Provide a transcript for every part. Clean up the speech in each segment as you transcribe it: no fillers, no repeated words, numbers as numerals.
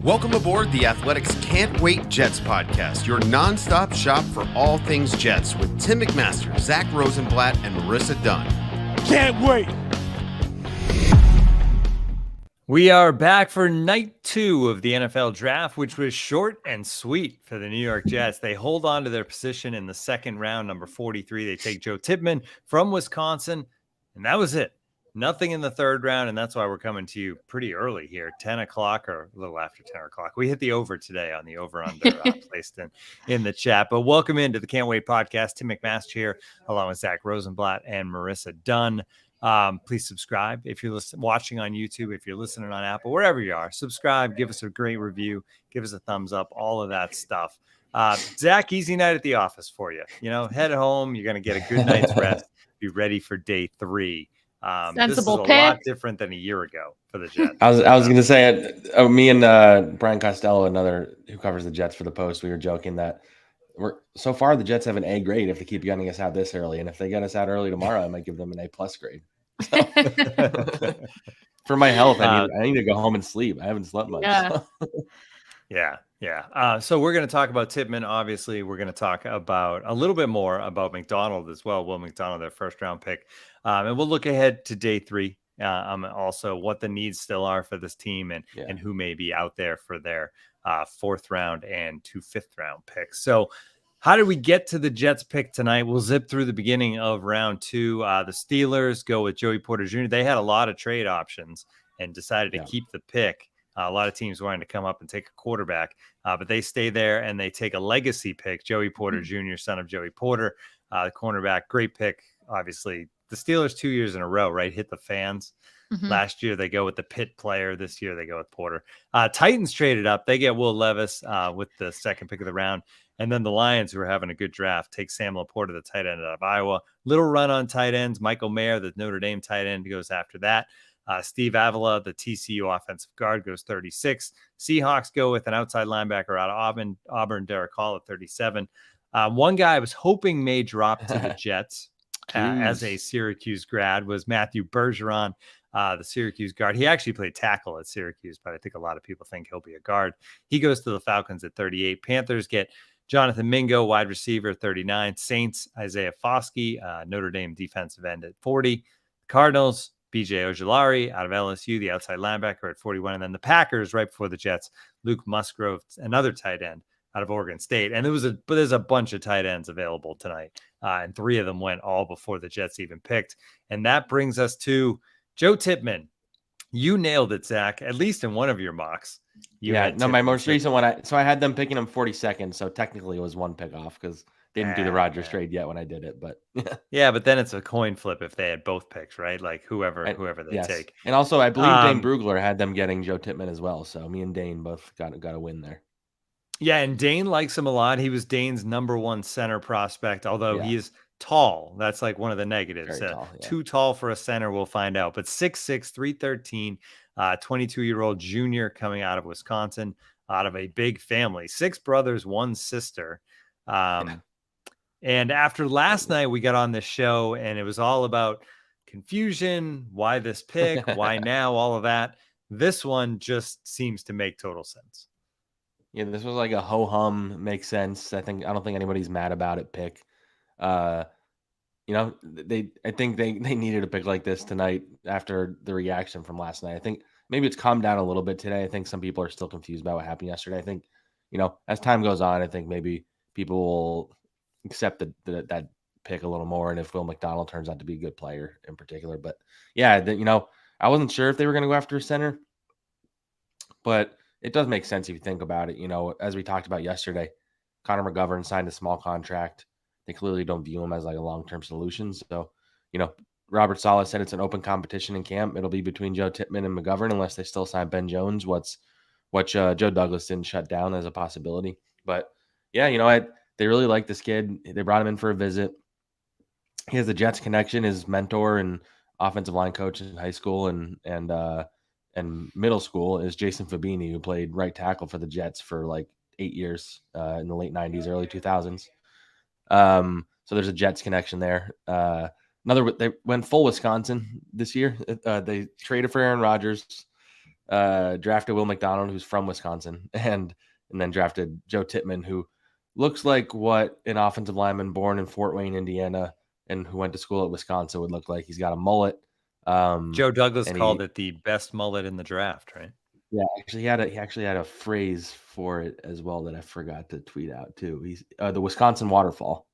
Welcome aboard the Athletics Can't Wait Jets podcast, your nonstop shop for all things Jets with Tim McMaster, Zack Rosenblatt, and Marissa Dunn. Can't wait! We are back for night 2 of the NFL draft, which was short and sweet for the New York Jets. They hold on to their position in the second round, number 43. They take Joe Tippmann from Wisconsin, and that was it. Nothing in the third round, and that's why we're coming to you pretty early here, 10 o'clock or a little after 10 o'clock. We hit the over today on the over-under placed in the chat. But welcome into the Can't Wait podcast. Tim McMaster here, along with Zack Rosenblatt and Marissa Dunn. Please subscribe if you're watching on YouTube, if you're listening on Apple, wherever you are. Subscribe, give us a great review, give us a thumbs up, all of that stuff. Zack, easy night at the office for you. You know, head home. You're going to get a good night's rest. Be ready for day 3. This is a lot different than a year ago for the Jets. I was going to say, me and Brian Costello, another who covers the Jets for the Post, we were joking that so far the Jets have an A grade if they keep getting us out this early, and if they get us out early tomorrow, I might give them an A+ grade. So, for my health, I need to go home and sleep. I haven't slept much. Yeah. Yeah. So we're going to talk about Tippmann. Obviously, we're going to talk about a little bit more about McDonald as well. Will McDonald, their first round pick. And we'll look ahead to day 3. Also what the needs still are for this team and who may be out there for their 4th round and 2 5th round picks. So how did we get to the Jets pick tonight? We'll zip through the beginning of round 2. The Steelers go with Joey Porter Jr. They had a lot of trade options and decided to keep the pick. A lot of teams wanting to come up and take a quarterback, but they stay there and they take a legacy pick, Joey Porter Jr., son of Joey Porter, the cornerback. Great pick, obviously. The Steelers 2 years in a row, right? Hit the fans. Last year, they go with the Pitt player. This year, they go with Porter. Titans traded up. They get Will Levis with the 2nd pick of the round. And then the Lions, who are having a good draft, take Sam Laporta, the tight end out of Iowa. Little run on tight ends. Michael Mayer, the Notre Dame tight end, goes after that. Steve Avila, the TCU offensive guard, goes 36. Seahawks go with an outside linebacker out of Auburn, Derek Hall at 37. One guy I was hoping may drop to the Jets as a Syracuse grad was Matthew Bergeron, the Syracuse guard. He actually played tackle at Syracuse, but I think a lot of people think he'll be a guard. He goes to the Falcons at 38. Panthers get Jonathan Mingo, wide receiver, 39. Saints, Isaiah Foskey, Notre Dame defensive end at 40. Cardinals, BJ Ojulari out of LSU, the outside linebacker at 41. And then the Packers, right before the Jets, Luke Musgrove, another tight end out of Oregon State. And there's a bunch of tight ends available tonight. And 3 of them went all before the Jets even picked. And that brings us to Joe Tippmann. You nailed it, Zack, at least in one of your mocks. My most recent one, I had them picking him 42nd. So technically it was 1 pick off because they didn't do the Rodgers trade yet when I did it, but yeah, but then it's a coin flip if they had both picks, right? Like whoever they take. And also, I believe Dane Brugler had them getting Joe Tippmann as well. So me and Dane both got a win there. Yeah, and Dane likes him a lot. He was Dane's number 1 center prospect, although he is tall. That's like one of the negatives. Too tall for a center, we'll find out. But 6'6", 313, 22-year-old junior coming out of Wisconsin, out of a big family. 6 brothers, 1 sister. And after last night, we got on this show, and it was all about confusion, why this pick, why now, all of that. This one just seems to make total sense. Yeah, this was like a ho-hum, makes sense. I don't think anybody's mad about it pick. I think they needed a pick like this tonight after the reaction from last night. I think maybe it's calmed down a little bit today. I think some people are still confused about what happened yesterday. I think, as time goes on, I think maybe people will accept that pick a little more. And if Will McDonald turns out to be a good player in particular, but yeah, I wasn't sure if they were going to go after a center, but it does make sense if you think about it. As we talked about yesterday, Connor McGovern signed a small contract. They clearly don't view him as like a long-term solution. So, Robert Saleh said it's an open competition in camp. It'll be between Joe Tippmann and McGovern unless they still sign Ben Jones, what Joe Douglas didn't shut down as a possibility. But yeah, they really like this kid. They brought him in for a visit. He has the Jets connection. His mentor and offensive line coach in high school and middle school is Jason Fabini, who played right tackle for the Jets for like 8 years in the late 90s, early 2000s. So there's a Jets connection there. They went full Wisconsin this year. They traded for Aaron Rodgers. drafted Will McDonald, who's from Wisconsin, and then drafted Joe Tippmann, who looks like what an offensive lineman born in Fort Wayne, Indiana, and who went to school at Wisconsin would look like. He's got a mullet. Joe Douglas called it the best mullet in the draft, right? Yeah, actually, he actually had a phrase for it as well that I forgot to tweet out too. He's the Wisconsin waterfall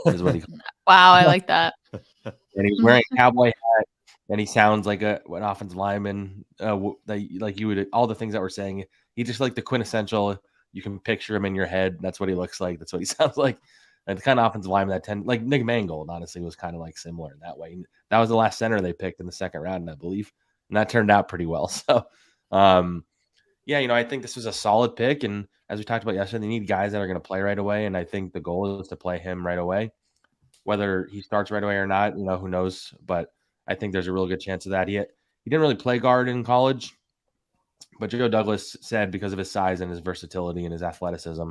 is what he called. Wow, I like that. And he's wearing a cowboy hat, and he sounds like an offensive lineman. Like you would, all the things that we're saying. He just like the quintessential. You can picture him in your head. That's what he looks like. That's what he sounds like. And the kind of offensive lineman that like Nick Mangold, honestly, was kind of like similar in that way. And that was the last center they picked in the second round, I believe, and that turned out pretty well. So, yeah, I think this was a solid pick. And as we talked about yesterday, they need guys that are going to play right away. And I think the goal is to play him right away. Whether he starts right away or not, who knows? But I think there's a real good chance of that. He didn't really play guard in college, but Joe Douglas said because of his size and his versatility and his athleticism,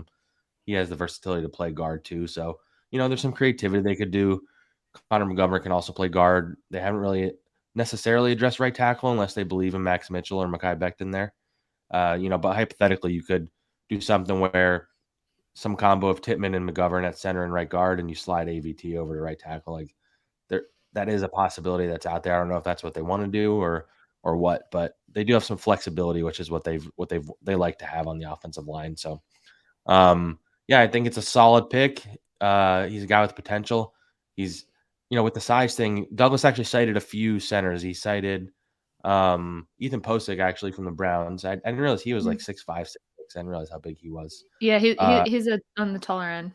he has the versatility to play guard too. So, there's some creativity they could do. Connor Montgomery can also play guard. They haven't really necessarily addressed right tackle unless they believe in Max Mitchell or Mekhi Becton there. But hypothetically, you could do something where some combo of Tippmann and McGovern at center and right guard, and you slide AVT over to right tackle. Like that is a possibility that's out there. I don't know if that's what they want to do or what, but they do have some flexibility, which is what they like to have on the offensive line. So, yeah, I think it's a solid pick. He's a guy with potential. He's, with the size thing, Douglas actually cited a few centers. He cited Ethan Posick actually from the Browns. I didn't realize he was like 6'5", 6'6". I didn't realize how big he was. Yeah, he's on the taller end.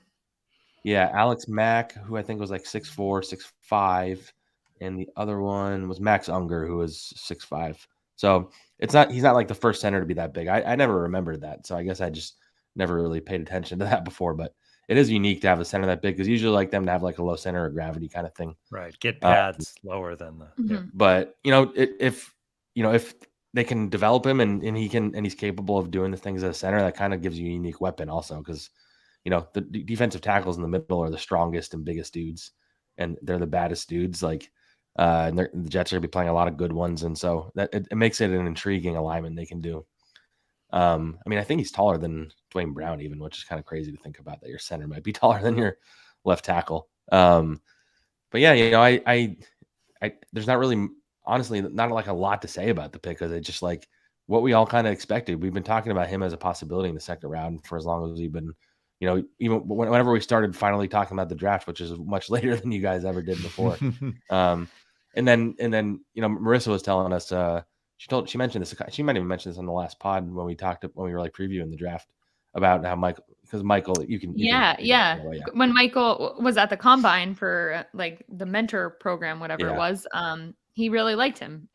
Yeah, Alex Mack, who I think was like 6'4", 6'5", and the other one was Max Unger, who was 6'5". So he's not like the first center to be that big. I never remembered that, so I guess I just never really paid attention to that before. But it is unique to have a center that big because usually like them to have like a low center of gravity kind of thing. Right, get pads lower than the. Mm-hmm. Yeah. But if they can develop him and he's capable of doing the things at a center, that kind of gives you a unique weapon also because the defensive tackles in the middle are the strongest and biggest dudes, and they're the baddest dudes. Like, and the Jets are going to be playing a lot of good ones, and so that it makes it an intriguing alignment they can do. I think he's taller than Dwayne Brown even, which is kind of crazy to think about that your center might be taller than your left tackle. But yeah, I there's not really, honestly, not like a lot to say about the pick because it's just like what we all kind of expected. We've been talking about him as a possibility in the second round for as long as we've been, even whenever we started finally talking about the draft, which is much later than you guys ever did before. And then Marissa was telling us, she mentioned this. She might even mention this on the last pod when we were like previewing the draft about how Michael, you can. When Michael was at the combine for like the mentor program, whatever it was, he really liked him.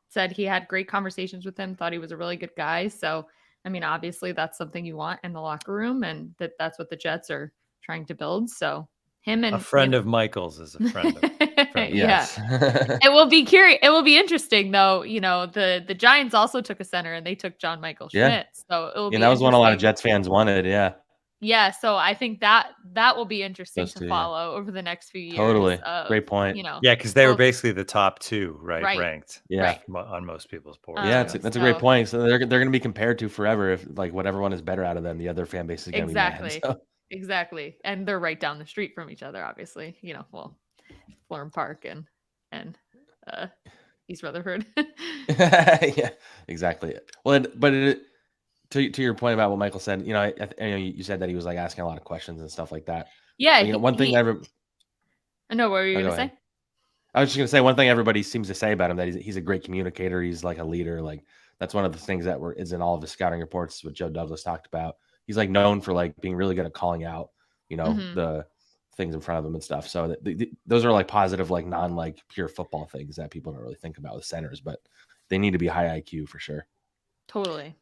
Said he had great conversations with him, thought he was a really good guy. So, obviously that's something you want in the locker room, and that's what the Jets are trying to build. So him and a friend of Michael's is a friend of. Yes. It will be curious. It will be interesting though. The Giants also took a center and they took John Michael Schmidt. So it will be that was one a lot of Jets fans wanted. Yeah. Yeah. So I think that will be interesting to follow over the next few years. Totally. Great point. Yeah. Because they were basically the top two, right? Ranked. Yeah. On most people's boards. Yeah. That's a great point. So they're going to be compared to forever if like whatever one is better out of them, the other fan base is going to be mad. So. Exactly. And they're right down the street from each other, obviously, Florham Park and East Rutherford. Yeah, exactly. Well, to your point about what Michael said, I know you said that he was like asking a lot of questions and stuff like that. Yeah. One thing I know. What were you going to say? I was just going to say one thing everybody seems to say about him, that he's a great communicator. He's like a leader. Like that's one of the things that is in all of his scouting reports, what Joe Douglas talked about. He's like known for like being really good at calling out, the things in front of him and stuff. So those are like positive, like non like pure football things that people don't really think about with centers, but they need to be high IQ for sure. Totally.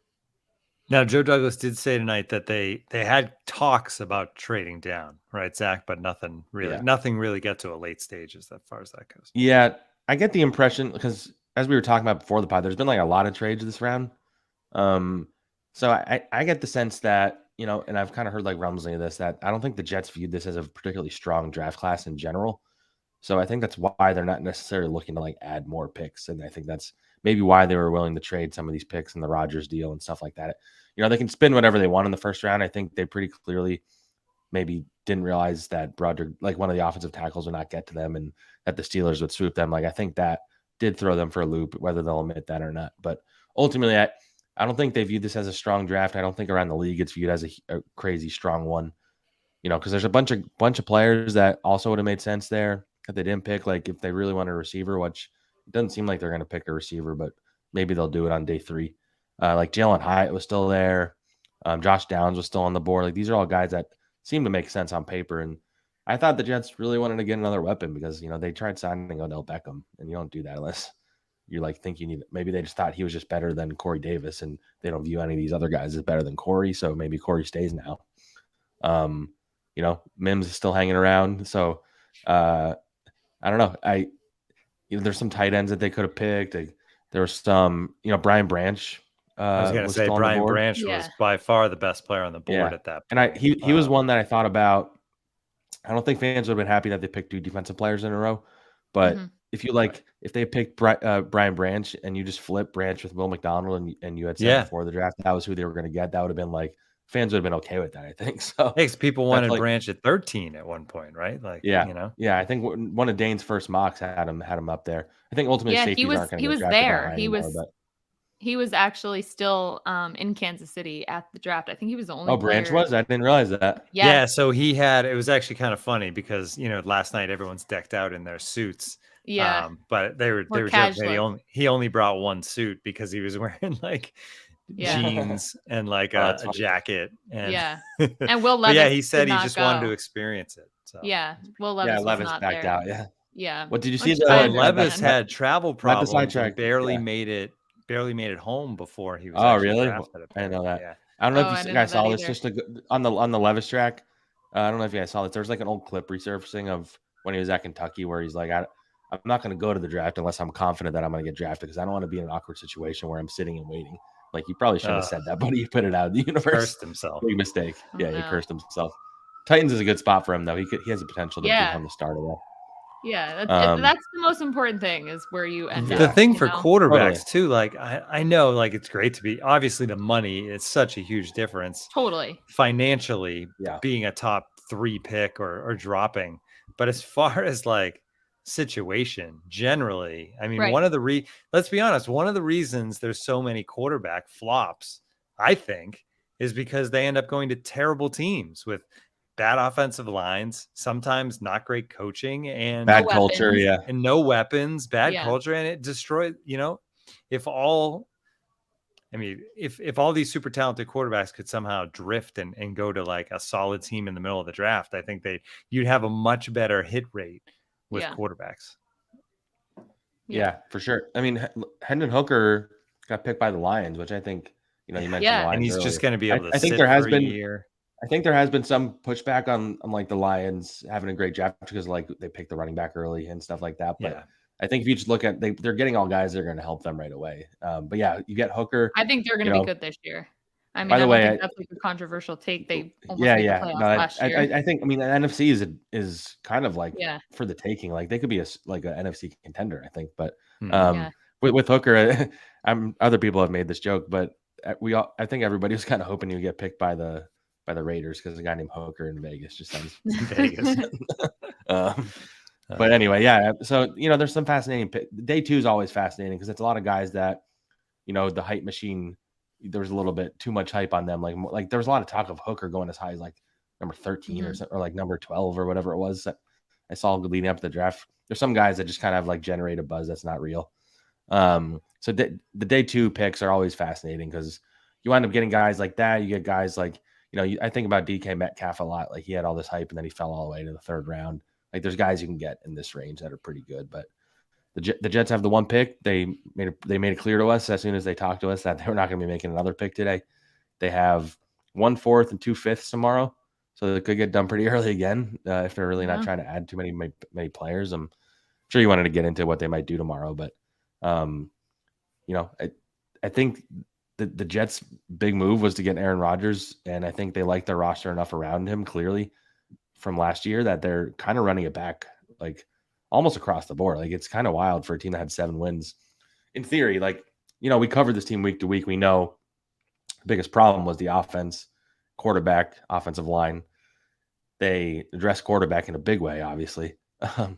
Now, Joe Douglas did say tonight that they had talks about trading down, right, Zach? But nothing really get to a late stage as far as that goes. Yeah, I get the impression because as we were talking about before the pod, there's been like a lot of trades this round. So I get the sense that, and I've kind of heard like rumblings of this, that I don't think the Jets viewed this as a particularly strong draft class in general. So I think that's why they're not necessarily looking to like add more picks. And I think that's maybe why they were willing to trade some of these picks in the Rodgers deal and stuff like that. They can spin whatever they want in the first round. I think they pretty clearly maybe didn't realize that Broderick, like one of the offensive tackles, would not get to them and that the Steelers would swoop them. Like, I think that did throw them for a loop, whether they'll admit that or not. But ultimately, I don't think they viewed this as a strong draft. I don't think around the league it's viewed as a crazy strong one, because there's a bunch of players that also would have made sense there that they didn't pick. Like, if they really wanted a receiver, which it doesn't seem like they're going to pick a receiver, but maybe they'll do it on day 3. Like Jalen Hyatt was still there. Josh Downs was still on the board. Like, these are all guys that seem to make sense on paper. And I thought the Jets really wanted to get another weapon because, they tried signing Odell Beckham, and you don't do that unless you think you need – maybe they just thought he was just better than Corey Davis, and they don't view any of these other guys as better than Corey, so maybe Corey stays now. Mims is still hanging around. So, I don't know. There's some tight ends that they could have picked. There was some, Brian Branch. I was going to say Brian Branch was by far the best player on the board at that point. And he was one that I thought about. I don't think fans would have been happy that they picked 2 defensive players in a row. But if they picked Brian Branch and you just flip Branch with Will McDonald and you had said before the draft that was who they were going to get, that would have been like, fans would have been okay with that, I think. So people wanted Branch at 13 at one point, right? Like, I think one of Dane's first mocks had him up there. I think ultimately safeties aren't going to get drafted there. He was actually still in Kansas City at the draft. I think he was the only. Oh, Branch was? I didn't realize that. Yeah. So it was actually kind of funny because last night everyone's decked out in their suits. Yeah. But they were joking. He only brought one suit because he was wearing like jeans and like a jacket. And and Will Levis. He said he just wanted to experience it. So Will Levis. Levis was not backed there. out. Yeah. What did you see? Levis had travel problems. And barely made it home before he was. Oh, really? Drafted. I didn't know that. Yeah. I don't know if you guys saw this. Just on the Levis track. I don't know if you guys saw this. There's like an old clip resurfacing of when he was at Kentucky where he's like, I'm not going to go to the draft unless I'm confident that I'm going to get drafted because I don't want to be in an awkward situation where I'm sitting and waiting. Like, you probably shouldn't have said that, but he put it out in the universe. Cursed himself. Big mistake. He cursed himself. Titans is a good spot for him though. He has the potential to become the starter there. Yeah, that's the most important thing is where you end up. The thing for quarterbacks too, like I know, like it's great to be. Obviously, the money it's such a huge difference. Totally. Financially, being a top 3 pick or dropping, but as far as like situation generally, I mean, let's be honest, one of the reasons there's so many quarterback flops, I think, is because they end up going to terrible teams with bad offensive lines, sometimes not great coaching and bad culture, and no weapons, bad culture, and it destroyed. If all these super talented quarterbacks could somehow drift and go to like a solid team in the middle of the draft, I think you'd have a much better hit rate with quarterbacks. Yeah, for sure. I mean, Hendon Hooker got picked by the Lions, which I think you mentioned the Lions and he's earlier. Just going to be able to. I think there has been a year. I think there has been some pushback on like the Lions having a great draft because like they picked the running back early and stuff like that. But I think if you just look at they're getting all guys that are going to help them right away. But you get Hooker. I think they're going to be good this year. I mean, I think that's like a controversial take. They almost made the playoffs last year. I think the NFC is kind of like for the taking. Like they could be an NFC contender. I think, but with Hooker, other people have made this joke, but I think everybody was kind of hoping he would get picked by the Raiders because a guy named Hooker in Vegas just sounds Vegas. But anyway, so there's some fascinating day 2 is always fascinating because it's a lot of guys that the hype machine, there was a little bit too much hype on them. Like there was a lot of talk of Hooker going as high as like number 13 or like number 12 or whatever it was that I saw leading up to the draft. There's some guys that just kind of like generate a buzz that's not real. So the day 2 picks are always fascinating because you wind up getting guys like that. You get guys like, I think about DK Metcalf a lot. Like he had all this hype and then he fell all the way to the 3rd round. Like there's guys you can get in this range that are pretty good, but the Jets have the 1 pick. They made it clear to us as soon as they talked to us that they were not going to be making another pick today. They have 1 4th and 2 5ths tomorrow, so they could get done pretty early again if they're really not trying to add too many players. I'm sure you wanted to get into what they might do tomorrow, but I think the Jets' big move was to get Aaron Rodgers, and I think they like their roster enough around him clearly from last year that they're kind of running it back like almost across the board. Like it's kind of wild for a team that had 7 wins in theory, like, we covered this team week to week. We know the biggest problem was the offense, quarterback, offensive line. They addressed quarterback in a big way, obviously. Because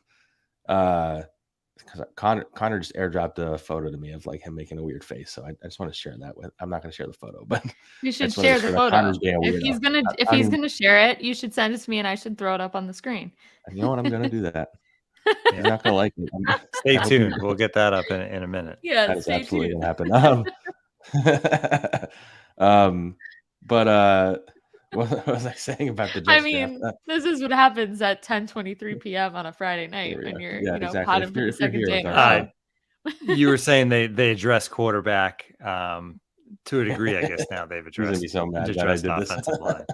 Connor just airdropped a photo to me of like him making a weird face. So I just want to share that with. I'm not going to share the photo, but you should share the photo. If he's gonna share it, you should send it to me, and I should throw it up on the screen. You know what? I'm going to do that. He's not going to like it. Stay tuned. We'll get that up in a minute. Yeah, that is absolutely going to happen. But what was I saying about the Jets? I mean, this is what happens at 10:23 p.m. on a Friday night when you're, potting for the second day in a row. You were saying they address quarterback to a degree. I guess now they've addressed. He's gonna be so mad that I did offensive line.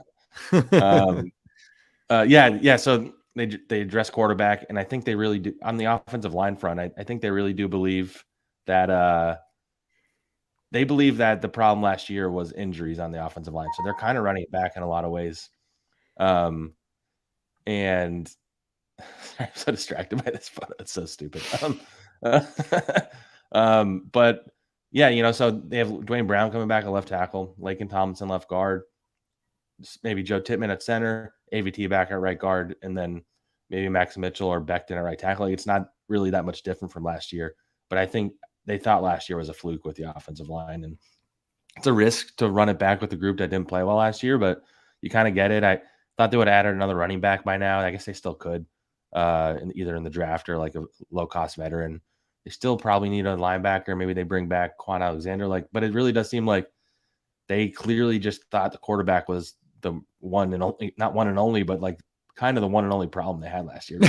Yeah. So they address quarterback, and I think they really do on the offensive line front. I think they really do believe that. They believe that the problem last year was injuries on the offensive line. So they're kind of running it back in a lot of ways. And I'm so distracted by this photo. It's so stupid. But yeah, so they have Dwayne Brown coming back at left tackle, Laken Tomlinson left guard, maybe Joe Tippmann at center, AVT back at right guard, and then maybe Max Mitchell or Becton at right tackle. It's not really that much different from last year, but I think they thought last year was a fluke with the offensive line, and it's a risk to run it back with a group that didn't play well last year, but you kind of get it. I thought they would have added another running back by now. I guess they still could, either in the draft or like a low-cost veteran. They still probably need a linebacker. Maybe they bring back Quan Alexander. But it really does seem like they clearly just thought the quarterback was the one and only, not one and only, but like kind of the one and only problem they had last year.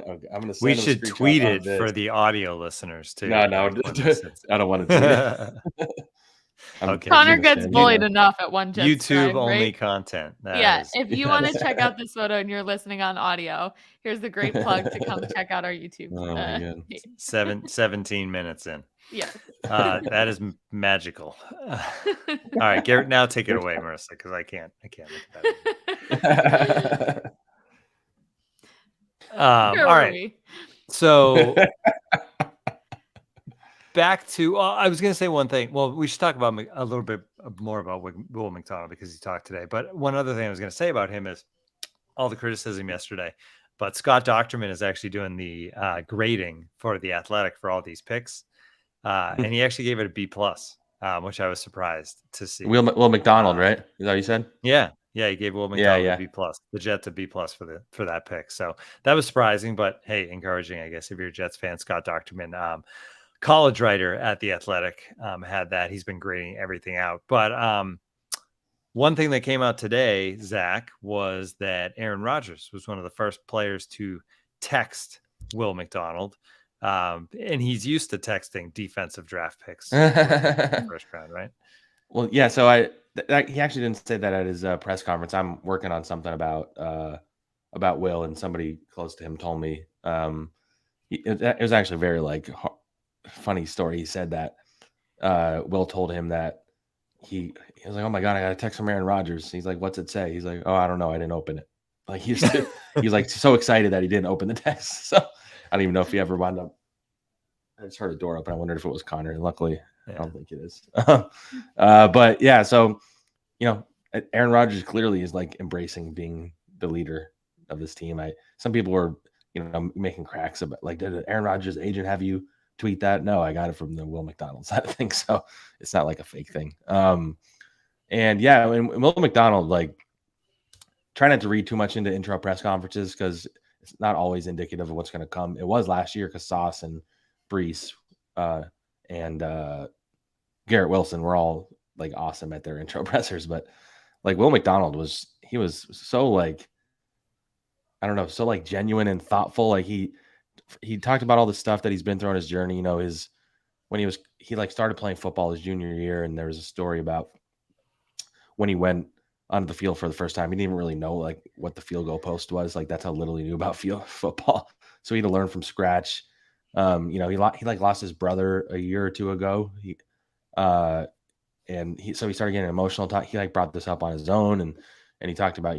Okay, we should tweet it for the audio listeners too. No, I don't want to tweet it. Okay. Connor gets bullied enough at one Jets YouTube time, only right? content. If you want to check out this photo and you're listening on audio, here's the great plug to come check out our YouTube. Oh my God. 17 minutes in. Yeah. That is magical. All right, Garrett, now take it away, Marissa, because I can't look at that. All right. So back to I was going to say one thing. Well, we should talk about a little bit more about Will McDonald because he talked today. But one other thing I was going to say about him is all the criticism yesterday. But Scott Docterman is actually doing the grading for the Athletic for all these picks, and he actually gave it a B+, which I was surprised to see. Will McDonald, right? Is that what you said? Yeah. Yeah, he gave Will McDonald a B+, the Jets a B+ for that pick. So that was surprising, but hey, encouraging, I guess, if you're a Jets fan. Scott Docterman, college writer at The Athletic, had that. He's been grading everything out. But one thing that came out today, Zach, was that Aaron Rodgers was one of the first players to text Will McDonald. And he's used to texting defensive draft picks in the first round, right? Well, yeah, so he actually didn't say that at his press conference. I'm working on something about Will, and somebody close to him told me it was actually a very funny story. He said that Will told him that he was like, "Oh my God, I got a text from Aaron Rodgers." He's like, "What's it say?" He's like, "Oh, I don't know. I didn't open it." Like he's like so excited that he didn't open the text. So I don't even know if he ever wound up. I just heard a door open. I wondered if it was Connor. And luckily, I don't think it is. But yeah, so Aaron Rodgers clearly is like embracing being the leader of this team. Some people were making cracks about did Aaron Rodgers' agent have you tweet that? No, I got it from the Will McDonald side of things, so it's not like a fake thing. And Will McDonald, try not to read too much into intro press conferences because it's not always indicative of what's going to come. It was last year because Sauce and Brees and Garrett Wilson were all awesome at their intro pressers, but Will McDonald was so so genuine and thoughtful. He talked about all the stuff that he's been through on his journey. When he started playing football his junior year, and there was a story about when he went onto the field for the first time. He didn't even really know what the field goal post was. That's how little he knew about field football. So he had to learn from scratch. He lost his brother a year or two ago. So he started getting emotional. He brought this up on his own, and he talked about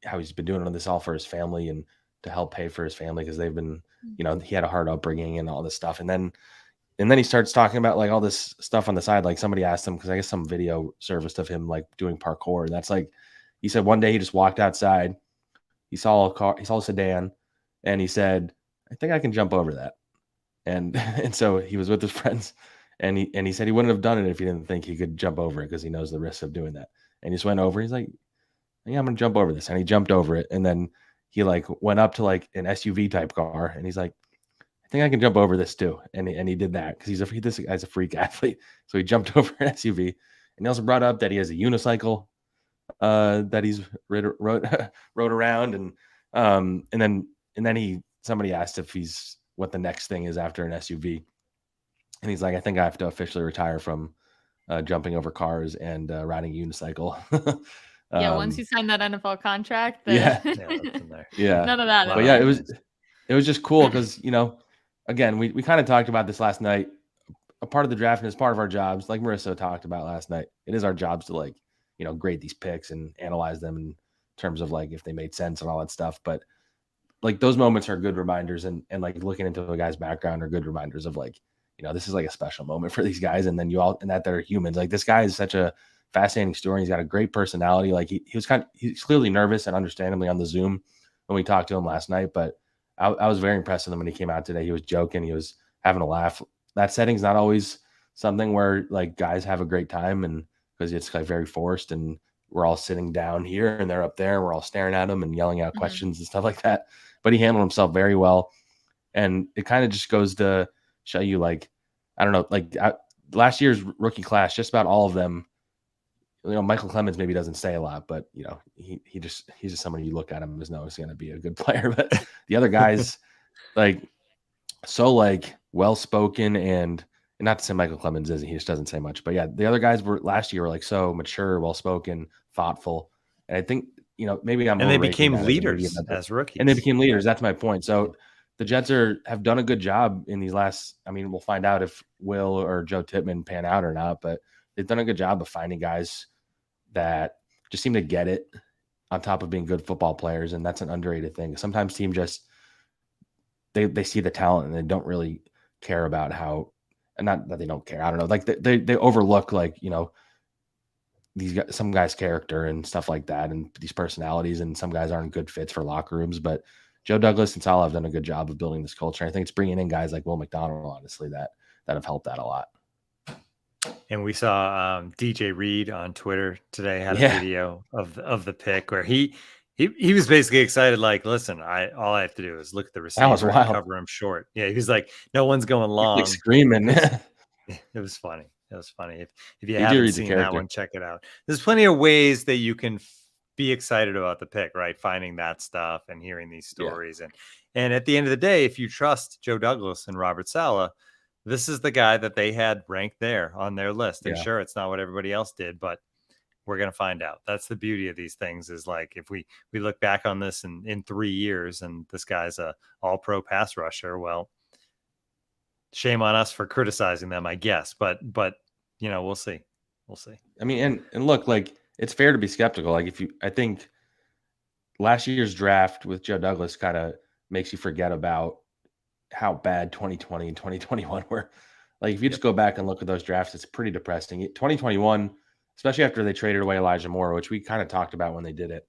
how he's been doing this all for his family, and help pay for his family because they've been, he had a hard upbringing and all this stuff. And then he starts talking about like all this stuff on the side. Like somebody asked him, because I guess some video surfaced of him like doing parkour. And that's like, he said one day he just walked outside. He saw a sedan, and he said, I think I can jump over that. And so he was with his friends, and he said he wouldn't have done it if he didn't think he could jump over it because he knows the risks of doing that. And he just went over. He's like, yeah, I'm going to jump over this. And he jumped over it. And then he like went up to like an SUV type car, and he's like, I think I can jump over this too. And he did that because this guy's a freak athlete. So he jumped over an SUV. And he also brought up that he has a unicycle that he's rode around. And then somebody asked if what the next thing is after an SUV. And he's like, I think I have to officially retire from jumping over cars and riding a unicycle. Once you sign that NFL contract, yeah, none of that. But yeah, it was just cool because, again, we kind of talked about this last night. A part of the draft and as part of our jobs, like Marissa talked about last night, it is our jobs to like, grade these picks and analyze them in terms of like if they made sense and all that stuff. But like those moments are good reminders, and like looking into a guy's background are good reminders of like, this is like a special moment for these guys. And then that they're humans. Like this guy is such a fascinating story. He's got a great personality. Like he's clearly nervous and understandably on the Zoom when we talked to him last night, but I was very impressed with him when he came out today. He was joking. He was having a laugh. That setting's not always something where like guys have a great time, and because it's like very forced, and we're all sitting down here and they're up there and we're all staring at him and yelling out questions and stuff like that. But he handled himself very well. And it kind of just goes to show you, like, I don't know, like last year's rookie class, just about all of them, Michael Clemens maybe doesn't say a lot, but he's just somebody you look at him as he's going to be a good player. But the other guys, like, so like well-spoken, and not to say Michael Clemens isn't, he just doesn't say much, but yeah, the other guys last year were like so mature, well-spoken, thoughtful. And I think, maybe and they became leaders as rookies. And they became leaders. That's my point. So the Jets have done a good job in these last, we'll find out if Will or Joe Tippmann pan out or not, but they've done a good job of finding guys that just seem to get it on top of being good football players. And that's an underrated thing. Sometimes teams just, they see the talent and they don't really care about how, and not that they don't care. I don't know. Like they overlook, like, some guys' character and stuff like that, and these personalities, and some guys aren't good fits for locker rooms. But Joe Douglas and Saleh have done a good job of building this culture. I think it's bringing in guys like Will McDonald, honestly, that have helped that a lot. And we saw DJ Reed on Twitter today had a video of the pick where he was basically excited. Like, listen, all I have to do is look at the receiver and cover him short. Yeah, he was like, no one's going long. Like screaming. It was funny. It was funny. If you haven't seen that one, check it out. There's plenty of ways that you can be excited about the pick, right? Finding that stuff and hearing these stories. And at the end of the day, if you trust Joe Douglas and Robert Saleh, this is the guy that they had ranked there on their list. And sure, it's not what everybody else did, but we're going to find out. That's the beauty of these things, is like, if we look back on this in 3 years and this guy's a all-pro pass rusher, well, shame on us for criticizing them, I guess. But we'll see. We'll see. And look, like, it's fair to be skeptical. Like, I think last year's draft with Joe Douglas kind of makes you forget about how bad 2020 and 2021 were. Like, if you just go back and look at those drafts, it's pretty depressing. 2021, especially after they traded away Elijah Moore, which we kind of talked about when they did it,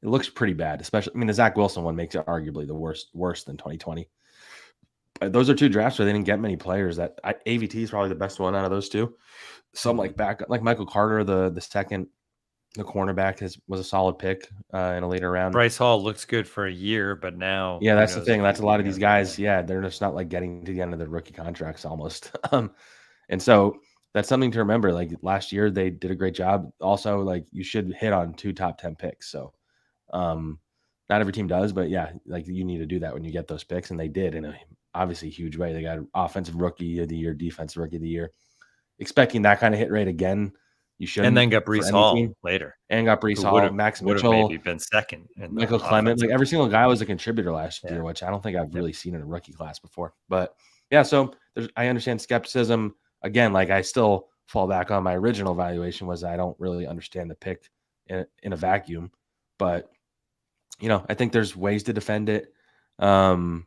it looks pretty bad. Especially, the Zach Wilson one makes it arguably the worse than 2020. But those are two drafts where they didn't get many players. That AVT is probably the best one out of those two. Some like Michael Carter, the second, the cornerback was a solid pick in a later round. Bryce Hall looks good for a year, but now, that's the thing. That's a lot of these guys. Yeah, they're just not like getting to the end of their rookie contracts almost. And so that's something to remember. Like, last year, they did a great job. Also, like, you should hit on 2 top 10 picks. So not every team does, but yeah, like, you need to do that when you get those picks, and they did in a obviously huge way. They got offensive rookie of the year, defensive rookie of the year. Expecting that kind of hit rate again, you should. And then got Breece Hall later. And got Breece Hall, Max Mitchell, maybe been second. Michael Clement. Like, every single guy was a contributor last year, which I don't think I've really seen in a rookie class before. But yeah, so I understand skepticism. Again, like, I still fall back on my original evaluation was I don't really understand the pick in a vacuum. But I think there's ways to defend it. Taylor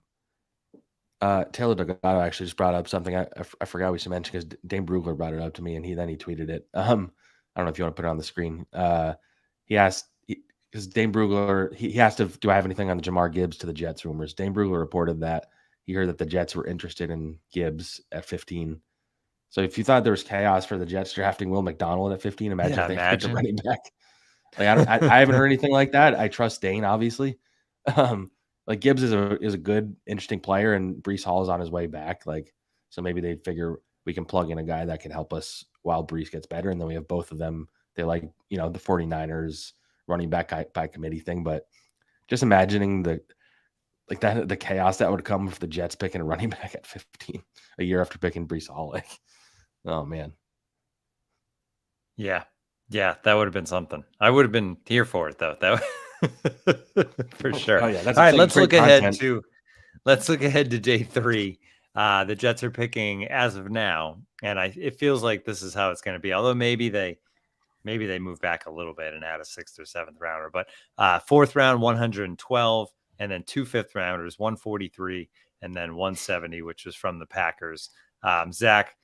Delgado actually just brought up something I forgot we should mention because Dane Brugler brought it up to me and he tweeted it. I don't know if you want to put it on the screen. He asked because Dane Brugler he asked if do I have anything on Jamar Gibbs to the Jets rumors. Dane Brugler reported that he heard that the Jets were interested in Gibbs at 15. So if you thought there was chaos for the Jets drafting Will McDonald at 15, imagine if they picked a running back. Like I haven't heard anything like that. I trust Dane, obviously. Like Gibbs is a good, interesting player, and Breece Hall is on his way back. Like, so maybe they figure we can plug in a guy that can help us while Breece gets better, and then we have both of them. They like the 49ers running back by committee thing, but just imagining the chaos that would come if the Jets picking a running back at 15 a year after picking Breece Hall. Like, oh man. Yeah, that would have been something. I would have been here for it though. That for sure. Oh yeah, that's all right. Let's look ahead to day 3. The Jets are picking as of now, and it feels like this is how it's going to be. Although maybe they move back a little bit and add a 6th or 7th rounder, but 4th round 112, and then 2 5th rounders 143, and then 170, which was from the Packers. Zach,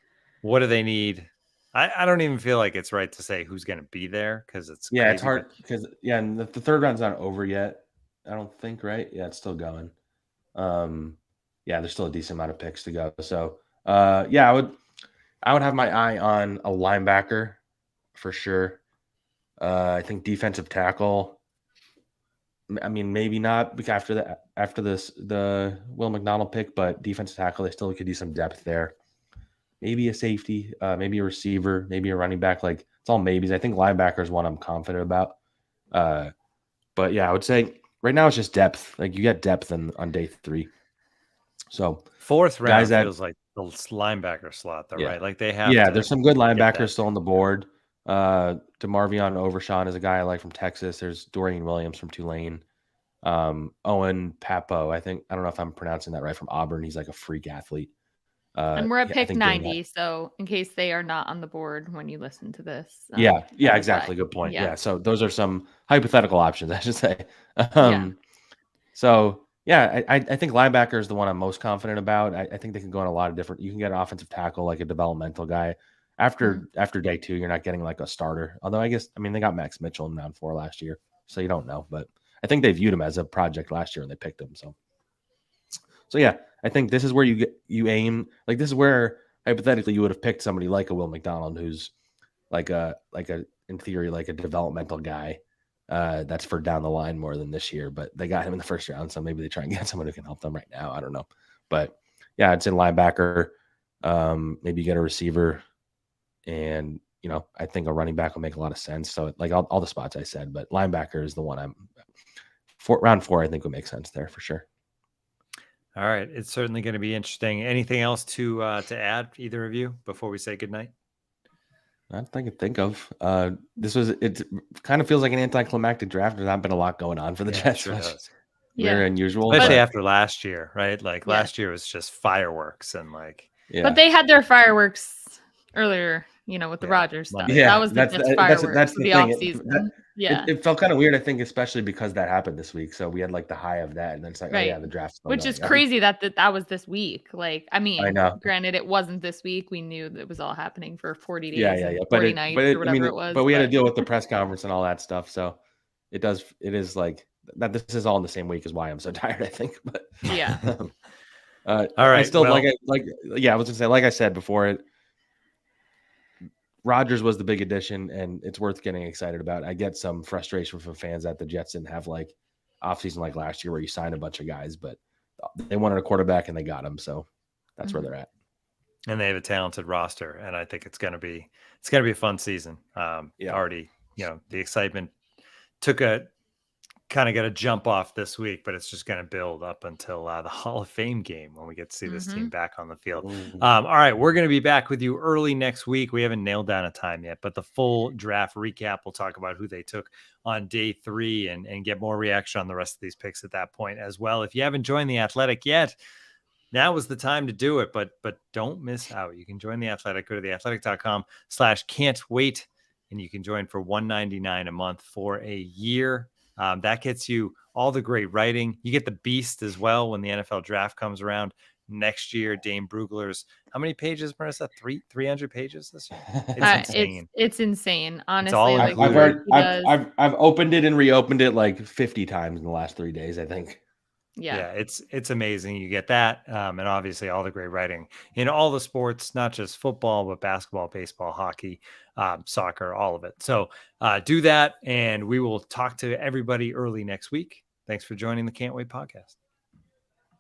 what do they need? I don't even feel like it's right to say who's going to be there because it's it's hard because and the 3rd round's not over yet. I don't think, right? Yeah, it's still going. There's still a decent amount of picks to go. So I would have my eye on a linebacker for sure. I think defensive tackle. I mean, maybe not after the Will McDonald pick, but defensive tackle, they still could do some depth there. Maybe a safety, maybe a receiver, maybe a running back. Like, it's all maybes. I think linebacker is one I'm confident about. But yeah, I would say right now it's just depth. Like, you get depth on day 3. So 4th round feels like the linebacker slot, though, right? Like they have. Yeah, there's some good linebackers still on the board. DeMarvion Overshawn is a guy I like from Texas. There's Dorian Williams from Tulane. Owen Papo, I don't know if I'm pronouncing that right, from Auburn. He's like a freak athlete. And we're at pick 90, so in case they are not on the board when you listen to this. Exactly. Good point. Yeah. So those are some hypothetical options, I should say. So, I think linebacker is the one I'm most confident about. I think they can go in a lot of different – you can get an offensive tackle, like a developmental guy. After day 2, you're not getting like a starter. Although they got Max Mitchell in round 4 last year, so you don't know. But I think they viewed him as a project last year and they picked him. So yeah, I think this is where you aim. Like, this is where hypothetically you would have picked somebody like a Will McDonald, who's like in theory like a developmental guy that's for down the line more than this year. But they got him in the 1st round, so maybe they try and get someone who can help them right now. I don't know, but yeah, I'd say linebacker. Maybe you get a receiver, and I think a running back will make a lot of sense. So like all the spots I said, but linebacker is the one round 4. I think would make sense there for sure. All right. It's certainly going to be interesting. Anything else to add, either of you, before we say goodnight? I can think of. It kind of feels like an anticlimactic draft. There's not been a lot going on for the Jets. Sure does. Very unusual. Especially after last year, right? Like last year was just fireworks and like. Yeah. But they had their fireworks earlier, with the Rodgers stuff. Yeah, that was the fireworks that's the off season. It felt kind of weird, I think, especially because that happened this week. So we had like the high of that, and then it's like, the draft's which is crazy that was this week. Like, I know. Granted, it wasn't this week. We knew that it was all happening for 40 days, 40 nights, or whatever it was. But we had to deal with the press conference and all that stuff. So it is like that. This is all in the same week is why I'm so tired, I think. But yeah. All right. I still I was gonna say, like I said before, Rodgers was the big addition, and it's worth getting excited about. I get some frustration from fans that the Jets didn't have like offseason like last year where you signed a bunch of guys, but they wanted a quarterback and they got him. So that's where they're at. And they have a talented roster, and I think it's going to be a fun season. Already, the excitement got a jump off this week, but it's just going to build up until the Hall of Fame game when we get to see this team back on the field. All right, we're going to be back with you early next week. We haven't nailed down a time yet, but the full draft recap, we'll talk about who they took on day 3 and get more reaction on the rest of these picks at that point as well. If you haven't joined The Athletic yet, now is the time to do it, but don't miss out. You can join The Athletic. Go to theathletic.com/can't wait, and you can join for $1.99 a month for a year. That gets you all the great writing. You get the beast as well when the NFL draft comes around next year. Dane Brugler's, how many pages, Marissa? 300 pages this year? It's insane. It's insane. Honestly, all like I've opened it and reopened it like 50 times in the last 3 days, I think. Yeah, it's amazing. You get that, and obviously all the great writing in all the sports, not just football, but basketball, baseball, hockey, soccer, all of it. So do that, and we will talk to everybody early next week. Thanks for joining the Can't Wait podcast.